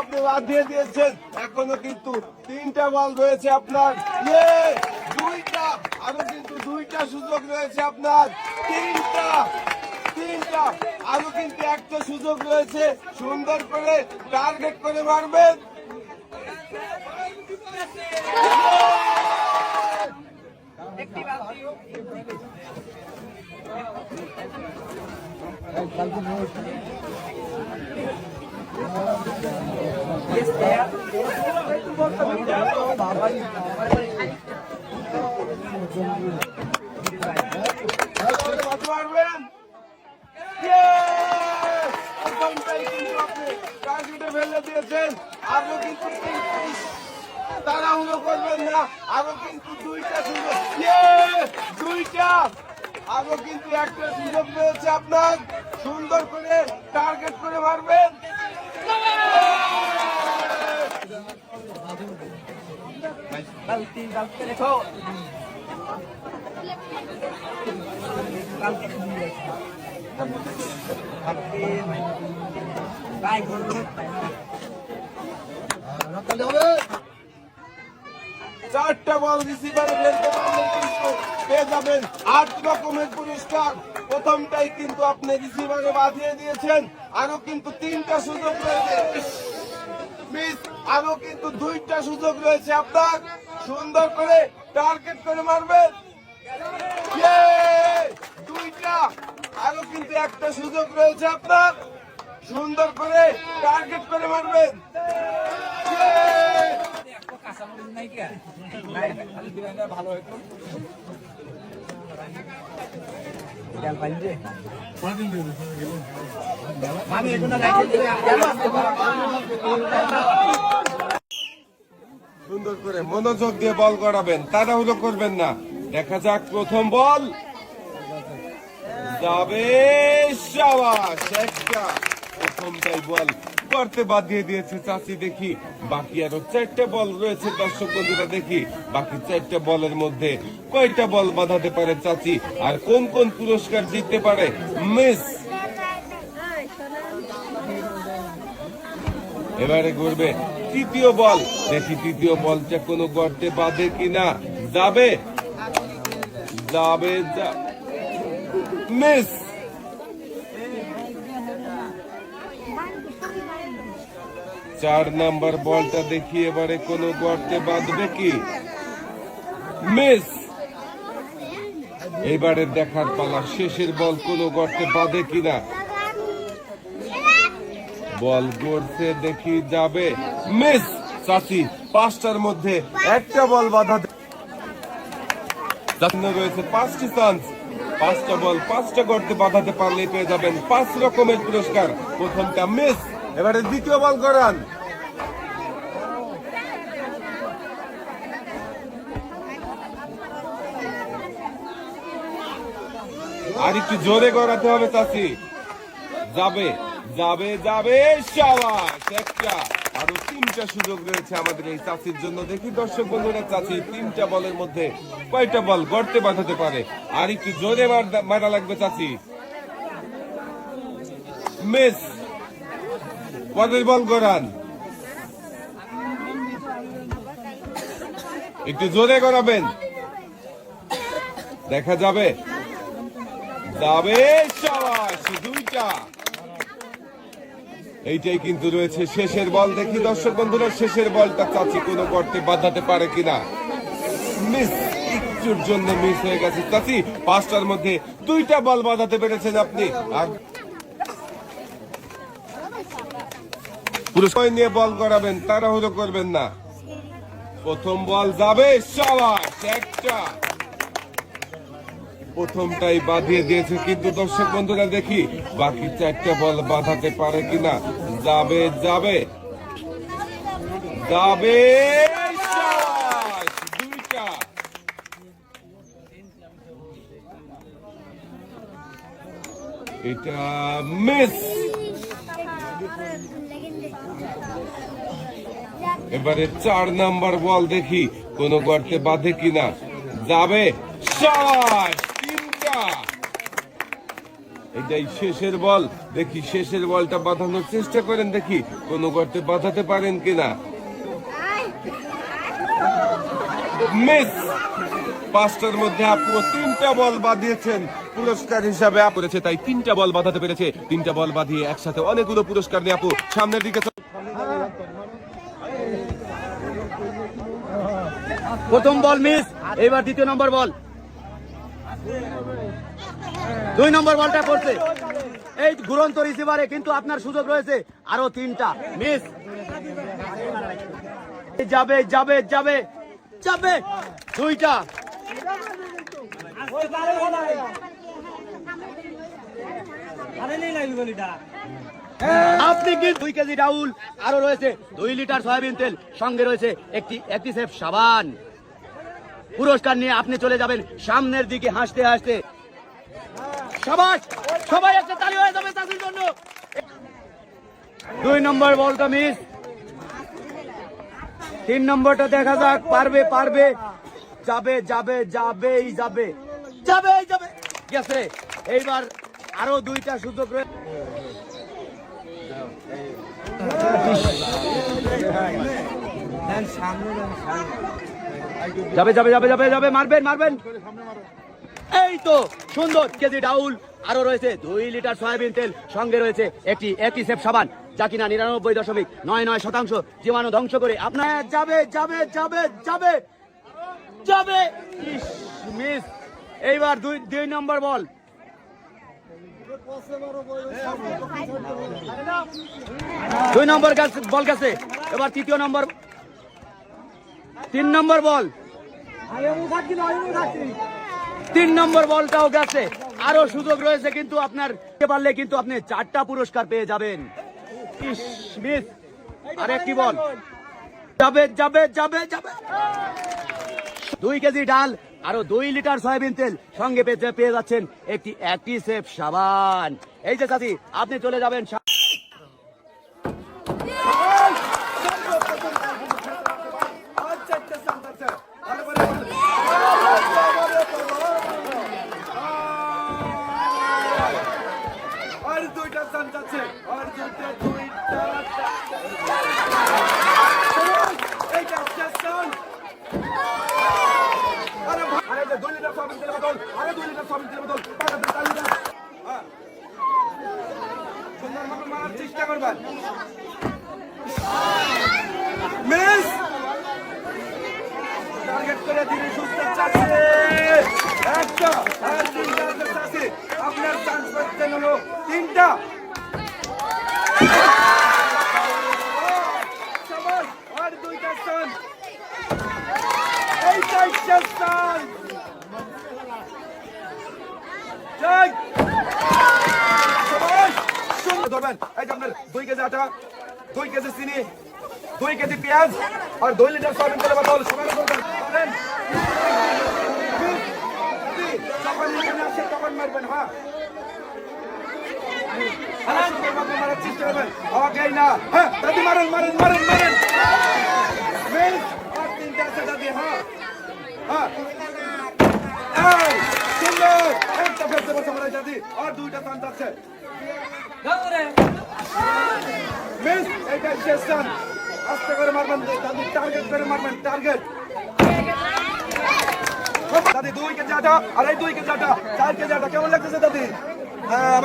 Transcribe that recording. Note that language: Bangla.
আপনি বাঁধিয়ে দিয়েছেন। এখনো কিন্তু 3টা বল রয়েছে আপনার। দুইটা, আরো কিন্তু 2টা সুযোগ রয়েছে আপনার। তিনটা, আরো কিন্তু একটা সুযোগ রয়েছে। সুন্দর করে টার্গেট করে মারবেন। ফেলে দিয়েছেন। আরো কিন্তু তাড়াহুড়ো করবেন না, আরো কিন্তু 2টা সুযোগ, আরো কিন্তু একটা সুযোগ রয়েছে আপনার। সুন্দর করে টার্গেট করে মারবেন। চারটা বল রিসিভারে ফেলতে পারলে কিন্তু পেয়ে যাবেন 8 রকমের পুরস্কার। প্রথমটাই কিন্তু আপনি রিসিভারে বাঁধিয়ে দিয়েছেন। আরো কিন্তু 3টা সুযোগ রয়েছে মিস, আরো কিন্তু 2টা সুযোগ রয়েছে আপনার। সুন্দর করে টার্গেট করে মারবেন। 2টা, আরো কিন্তু একটা সুযোগ রয়েছে আপনার। সুন্দর করে টার্গেট করে মারবেন। সুন্দর করে মনোযোগ দিয়ে বল করাবেন, তাড়াহুড়ো করবেন না। দেখা যাক প্রথম বল যাবে। শাবাশ, একটা। প্রথমটাই বল করতে বাঁধিয়ে দিয়েছে চাচি। দেখি বাকি আরো 4টা বল রয়েছে। দর্শক বন্ধুরা, দেখি বাকি 4টা বলের মধ্যে কয়টা বল বাঁধাতে পারে চাচি, আর কোন কোন পুরস্কার জিততে পারে মিস। এবারে ঘুরবে 3য় বল। দেখি 3য় বলটা কোনো গর্তে বাঁধে কিনা। যাবে, মিস। 4 নাম্বার বলটা দেখি এবারে কোনো গর্তে বাঁধবে কি। মিস। এবারে দেখার পালা, শেষের বল কোনো গর্তে বাঁধে কিনা। বল গড়ছে, দেখি যাবে, মিস। চাচি 5টার মধ্যে একটা বল বাঁধা রয়েছে 5টি চান্স। 5টা বল 5টা গর্তে বাঁধাতে পারলেই পেয়ে যাবেন 5 রকমের পুরস্কার। প্রথমটা মিস। এবারে 2য় বল করান। আর একটু জোরে করাতে হবে চাচি। যাবে, শাবাশ, একটা। আরো 3টা সুযোগ রয়েছে আমাদের এই চাচির জন্য। দেখি দর্শক বন্ধুরা, চাচি 3টা বলের মধ্যে কয়টা বল গর্তে বাঁধাতে পারে। আর একটু জোরে মারা লাগবে চাচি। মিস। পরের বল করান, একটু জোরে করাবেন। দেখা যাবে, শাবাশ, 2টা। এইটাই কিন্তু রয়েছে শেষের বল। দেখি দর্শক বন্ধুরা, শেষের বলটা চাচি কোনো গর্তে বাঁধাতে পারে কিনা। মিস, একটুর জন্য মিস হয়ে গেছে চাচি। 5টার মধ্যে 2টা বল বাঁধাতে পেরেছেন আপনি। আর পুরস্কার নিয়ে বল করাবেন, তাড়াহুড়ো করবেন না। প্রথম বল যাবে, শাবাশ, একটা। প্রথমটাই বাঁধিয়ে দিয়েছে, কিন্তু দর্শক বন্ধুরা দেখি বাকি 4টা বল বাঁধাতে পারে কিনা। যাবে, শাবাশ, 2টা। এটা মিস। এবারে 4 নাম্বার বল, দেখি কোন গর্তে বাঁধে কিনা। যাবে, শাবাশ, 3টা। এটাই শেষের বল। দেখি শেষের বলটা বাঁধানোর চেষ্টা করেন, দেখি কোনো গর্তে বাঁধাতে পারেন কিনা। মিস। পাঁচটার মধ্যে আপু 3টা বল বাঁধিয়েছেন, পুরস্কার হিসাবে করেছে, তাই 3টা বল বাঁধাতে পেরেছে। 3টা বল বাঁধিয়ে একসাথে অনেকগুলো পুরস্কার নিয়ে আপু সামনের দিকে প্রথম বল মিস, এবার দ্বিতীয় নম্বর বল। 2 নম্বর বলটা পড়ছে এই ঘুরন্ত রিসিভারে, কিন্তু আপনার সুযোগ রয়েছে আরো 3টা। মিস। যাবে যাবে যাবে যাবে 2টা। আপনি কি 2 কেজি ডাউল, আরো রয়েছে 2 লিটার সয়াবিন তেল, সঙ্গে রয়েছে একটি সেফ সাবান। পুরস্কার নিয়ে আপনি চলে যাবেন সামনের দিকে হাসতে হাসতে। সবাই সবাই একটা তালি হয়ে যাবে চাষির জন্য। 2 নম্বর বলটা মিস। 3 নম্বরটা দেখা যাক, পারবে পারবে, যাবে যাবে যাবেই যাবে যাবেই যাবে, গেছে। এইবার আরো 2টা সুযোগ রয়েছে। যাবে যাবে যাবে যাবে যাবে, মারবেন মারবেন, এই তো সুন্দর। কেজি ডাউল, আরো রয়েছে 2 লিটার সয়াবিন তেল, সঙ্গে রয়েছে একটি সেফ সাবান, যা কিনা 99.99% জীবাণু ধ্বংস করে আপনার। যাবে যাবে যাবে যাবে যাবে, মিস। এইবার 2 নম্বর বল। 2 নম্বর বল গেছে। এবার 3 নম্বর, 3 নম্বর বল। 3 নম্বর বলটাও গেছে, আরো সুযোগ রয়েছে, কিন্তু আপনার পারলে কিন্তু আপনি 4টা পুরস্কার পেয়ে যাবেন। মিস। আরেকটি বল। যাবে যাবে যাবে যাবে, 2 কেজি ডাল, আরো 2 লিটার সয়াবিন তেল, সঙ্গে পেয়ে যাচ্ছেন একটি সেফ সাবান। এই যে চাচি, আপনি চলে যাবেন চেষ্টা করবেন। মিস। টার্গেট করে দিনে সুস্থ চাচ্ছে একটা, আর 3টা চাচ্ছে। আপনার চান্স পাচ্ছেন হলো 3টা। সবাই আর 2টা চান্স, এই 4টা চান্স। যাই ধরবেন। এই যে আপনার 2 কেজি আটা, 2 কেজি চিনি, 2 কেজি পেঁয়াজ আর 2 লিটার সয়াবিন তেলের বোতল সবাই ধরবেন। তখন মারবেন। হ্যাঁ, মারার চেষ্টা করবেন। ওকে না, হ্যাঁ দাদি মারেন মারেন মারেন মারেন। আর 3টা আছে দাদি। হ্যাঁ হ্যাঁ, সুন্দর, একটা ফেলতে বসে মারা দাদি, আর 2টা চান্স আছে। মিস। এটা শেষ চান্স, আস্তে করে মারবেন দাদি, টার্গেট করে মারবেন, টার্গেট। দাদি 2 কেজি আটা, আর এই 2 কেজি আটা, 4 কেজি আটা, কেমন লাগতেছে দাদি? হ্যাঁ,